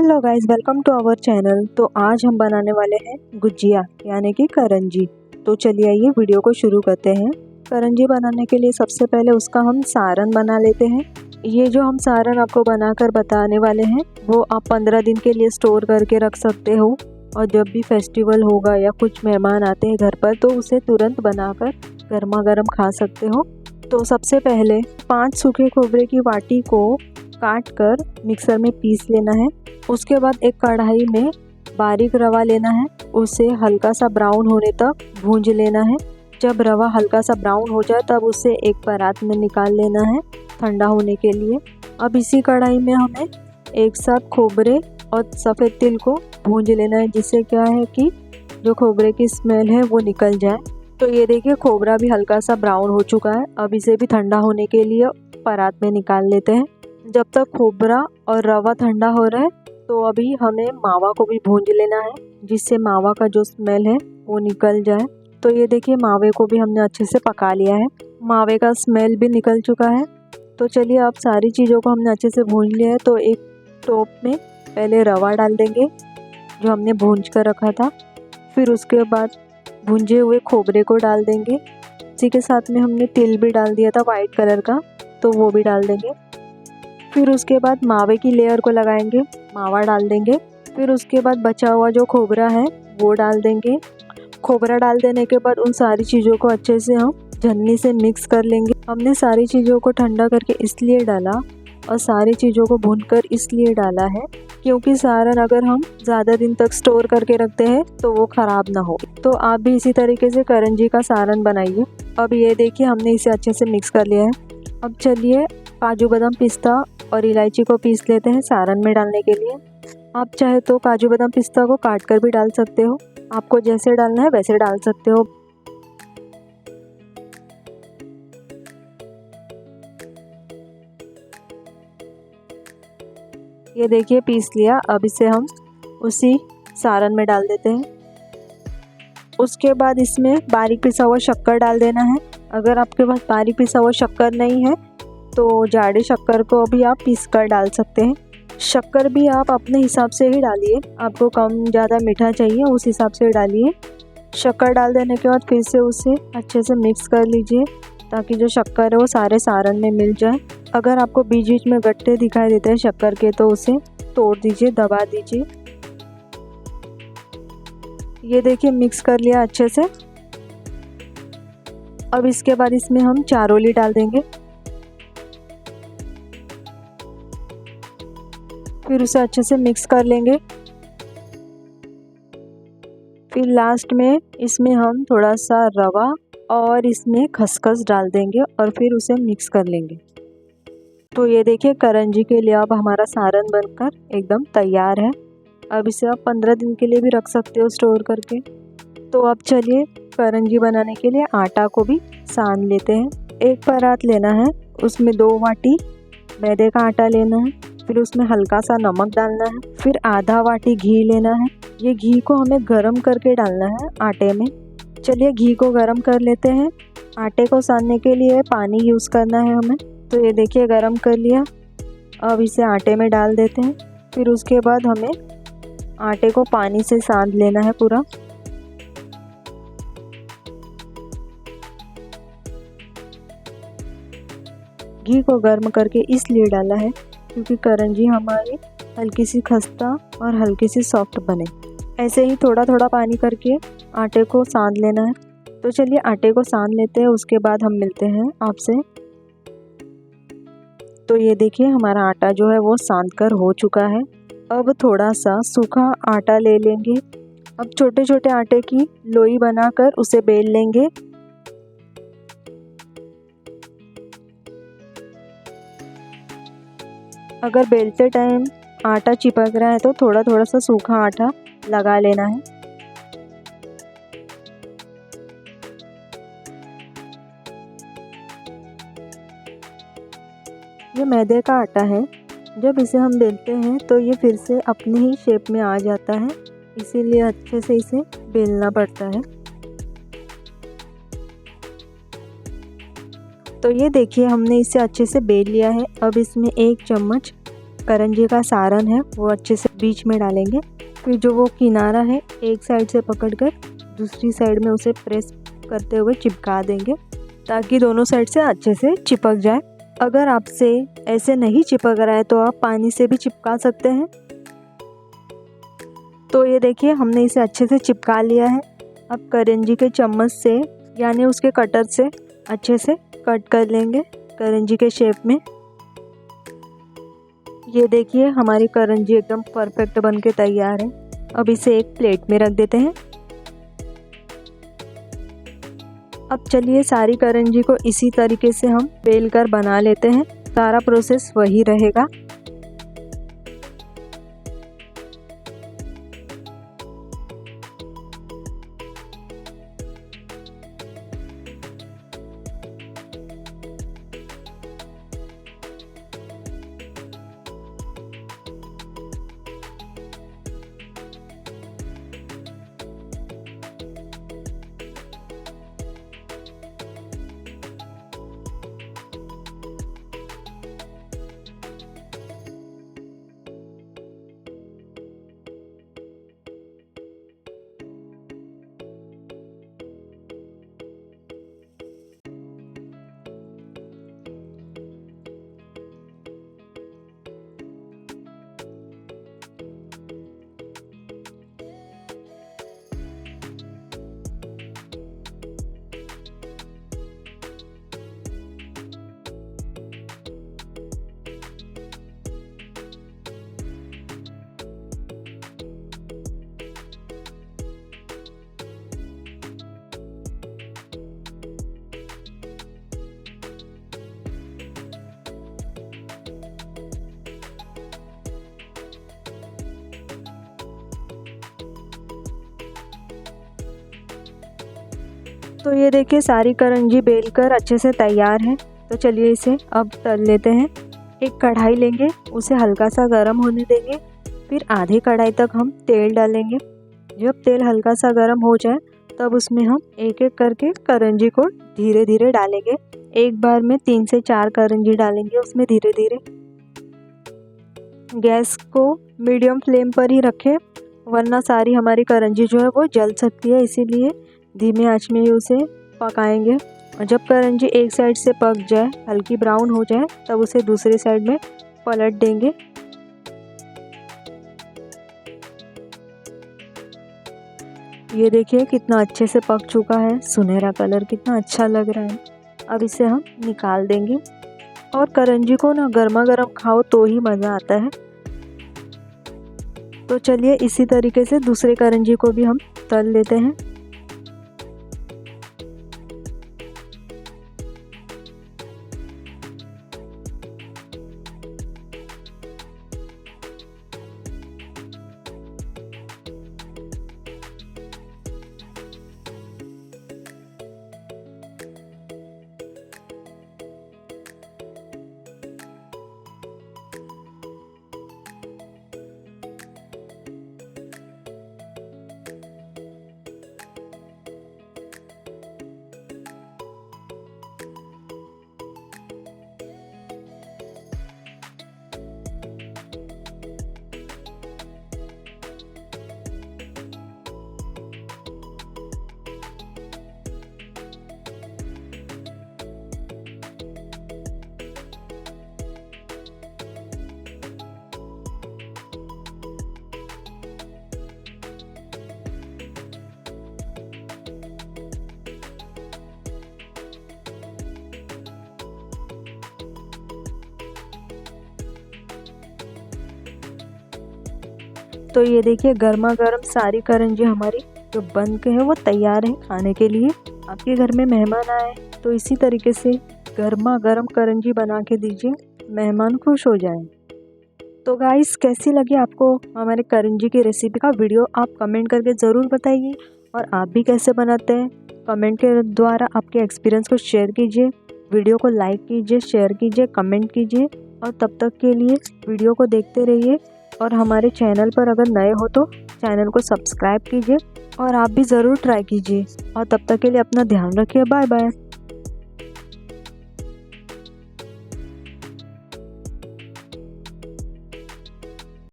Hello guys, welcome to our channel. तो आज हम बनाने वाले हैं गुजिया यानी कि करंजी। तो चलिए आइए वीडियो को शुरू करते हैं। करंजी बनाने के लिए सबसे पहले उसका हम सारण बना लेते हैं। ये जो हम सारण आपको बनाकर बताने वाले हैं वो आप 15 दिन के लिए स्टोर करके रख सकते हो, और जब भी फेस्टिवल होगा या कुछ मेहमान आते हैं घर पर तो उसे तुरंत बनाकर गर्मा गर्म खा सकते हो। तो सबसे पहले 5 सूखे खोबरे की वाटी को काट कर मिक्सर में पीस लेना है। उसके बाद एक कढ़ाई में बारीक रवा लेना है, उसे हल्का सा ब्राउन होने तक भूंज लेना है। जब रवा हल्का सा ब्राउन हो जाए तब उसे एक परात में निकाल लेना है ठंडा होने के लिए। अब इसी कढ़ाई में हमें एक साथ खोबरे और सफ़ेद तिल को भूंज लेना है, जिससे क्या है कि जो खोबरे की स्मेल है वो निकल जाए। तो ये देखिए खोबरा भी हल्का सा ब्राउन हो चुका है। अब इसे भी ठंडा होने के लिए परात में निकाल लेते हैं। जब तक खोबरा और रवा ठंडा हो रहा है तो अभी हमें मावा को भी भूंज लेना है, जिससे मावा का जो स्मेल है वो निकल जाए। तो ये देखिए मावे को भी हमने अच्छे से पका लिया है, मावे का स्मेल भी निकल चुका है। तो चलिए अब सारी चीज़ों को हमने अच्छे से भूंज लिया है। तो एक टोप में पहले रवा डाल देंगे जो हमने भूंज कर रखा था, फिर उसके बाद भुंजे हुए खोबरे को डाल देंगे। इसी के साथ में हमने तिल भी डाल दिया था वाइट कलर का, तो वो भी डाल देंगे। फिर उसके बाद मावे की लेयर को लगाएंगे, मावा डाल देंगे। फिर उसके बाद बचा हुआ जो खोबरा है वो डाल देंगे। खोबरा डाल देने के बाद उन सारी चीज़ों को अच्छे से हम छन्नी से मिक्स कर लेंगे। हमने सारी चीज़ों को ठंडा करके इसलिए डाला और सारी चीज़ों को भूनकर इसलिए डाला है क्योंकि सारण अगर हम ज़्यादा दिन तक स्टोर करके रखते हैं तो वो ख़राब ना हो। तो आप भी इसी तरीके से करंजी का सारण बनाइए। अब ये देखिए हमने इसे अच्छे से मिक्स कर लिया है। अब चलिए काजू बादाम पिस्ता और इलायची को पीस लेते हैं सारण में डालने के लिए। आप चाहे तो काजू बादाम पिस्ता को काट कर भी डाल सकते हो, आपको जैसे डालना है वैसे डाल सकते हो। ये देखिए पीस लिया। अब इसे हम उसी सारण में डाल देते हैं। उसके बाद इसमें बारीक पिसा हुआ शक्कर डाल देना है। अगर आपके पास बारीक पिसा हुआ शक्कर नहीं है तो जाड़े शक्कर को भी आप पीस कर डाल सकते हैं। शक्कर भी आप अपने हिसाब से ही डालिए, आपको कम ज़्यादा मीठा चाहिए उस हिसाब से डालिए। शक्कर डाल देने के बाद फिर से उसे अच्छे से मिक्स कर लीजिए ताकि जो शक्कर है वो सारे सारण में मिल जाए। अगर आपको बीच बीच में गट्टे दिखाई देते हैं शक्कर के तो उसे तोड़ दीजिए, दबा दीजिए। ये देखिए मिक्स कर लिया अच्छे से। अब इसके बाद इसमें हम चारोली डाल देंगे, फिर उसे अच्छे से मिक्स कर लेंगे। फिर लास्ट में इसमें हम थोड़ा सा रवा और इसमें खसखस डाल देंगे और फिर उसे मिक्स कर लेंगे। तो ये देखिए करंजी के लिए अब हमारा सारण बनकर एकदम तैयार है। अब इसे आप 15 दिन के लिए भी रख सकते हो स्टोर करके। तो अब चलिए करंजी बनाने के लिए आटा को भी सान लेते हैं। एक परात लेना है, उसमें 2 वाटी मैदे का आटा लेना है, फिर उसमें हल्का सा नमक डालना है, फिर आधा वाटी घी लेना है। ये घी को हमें गरम करके डालना है आटे में। चलिए घी को गरम कर लेते हैं। आटे को सानने के लिए पानी यूज़ करना है हमें। तो ये देखिए गरम कर लिया। अब इसे आटे में डाल देते हैं। फिर उसके बाद हमें आटे को पानी से सान लेना है पूरा। घी को गर्म करके इसलिए डाला है क्योंकि करंजी हमारी हल्की सी खस्ता और हल्की सी सॉफ्ट बने। ऐसे ही थोड़ा थोड़ा पानी करके आटे को सान लेना है। तो चलिए आटे को सान लेते हैं, उसके बाद हम मिलते हैं आपसे। तो ये देखिए हमारा आटा जो है वो सान कर हो चुका है। अब थोड़ा सा सूखा आटा ले लेंगे। अब छोटे छोटे आटे की लोई बनाकर उसे बेल लेंगे। अगर बेलते टाइम आटा चिपक रहा है तो थोड़ा थोड़ा सा सूखा आटा लगा लेना है। ये मैदे का आटा है, जब इसे हम बेलते हैं तो ये फिर से अपनी ही शेप में आ जाता है, इसीलिए अच्छे से इसे बेलना पड़ता है। तो ये देखिए हमने इसे अच्छे से बेल लिया है। अब इसमें 1 चम्मच करंजी का सारण है वो अच्छे से बीच में डालेंगे। फिर जो वो किनारा है एक साइड से पकड़कर दूसरी साइड में उसे प्रेस करते हुए चिपका देंगे ताकि दोनों साइड से अच्छे से चिपक जाए। अगर आपसे ऐसे नहीं चिपक रहा है तो आप पानी से भी चिपका सकते हैं। तो ये देखिए हमने इसे अच्छे से चिपका लिया है। अब करंजी के चम्मच से यानी उसके कटर से अच्छे से कट कर लेंगे करंजी के शेप में। ये देखिए हमारी करंजी एकदम परफेक्ट बन के तैयार है। अब इसे एक प्लेट में रख देते हैं। अब चलिए सारी करंजी को इसी तरीके से हम बेल कर बना लेते हैं। सारा प्रोसेस वही रहेगा। तो ये देखिए सारी करंजी बेलकर अच्छे से तैयार है। तो चलिए इसे अब तल लेते हैं। एक कढ़ाई लेंगे, उसे हल्का सा गर्म होने देंगे। फिर आधी कढ़ाई तक हम तेल डालेंगे। जब तेल हल्का सा गर्म हो जाए तब उसमें हम एक एक करके करंजी को धीरे धीरे डालेंगे। एक बार में 3 से 4 करंजी डालेंगे उसमें धीरे धीरे। गैस को मीडियम फ्लेम पर ही रखें वरना सारी हमारी करंजी जो है वो जल सकती है, इसीलिए धीमे आंच में ही उसे पकाएंगे। और जब करंजी एक साइड से पक जाए, हल्की ब्राउन हो जाए, तब उसे दूसरी साइड में पलट देंगे। ये देखिए कितना अच्छे से पक चुका है, सुनहरा कलर कितना अच्छा लग रहा है। अब इसे हम निकाल देंगे। और करंजी को ना गर्मा गर्म खाओ तो ही मज़ा आता है। तो चलिए इसी तरीके से दूसरे करंजी को भी हम तल लेते हैं। तो ये देखिए गर्मा गर्म सारी करंजी हमारी जो बन के है वो तैयार है खाने के लिए। आपके घर में मेहमान आए तो इसी तरीके से गर्मा गर्म करंजी बना के दीजिए, मेहमान खुश हो जाए। तो गाइस कैसी लगी आपको हमारे करंजी की रेसिपी का वीडियो, आप कमेंट करके ज़रूर बताइए। और आप भी कैसे बनाते हैं कमेंट के द्वारा आपके एक्सपीरियंस को शेयर कीजिए। वीडियो को लाइक कीजिए, शेयर कीजिए, कमेंट कीजिए। और तब तक के लिए वीडियो को देखते रहिए। और हमारे चैनल पर अगर नए हो तो चैनल को सब्सक्राइब कीजिए और आप भी ज़रूर ट्राई कीजिए। और तब तक के लिए अपना ध्यान रखिए। Bye bye.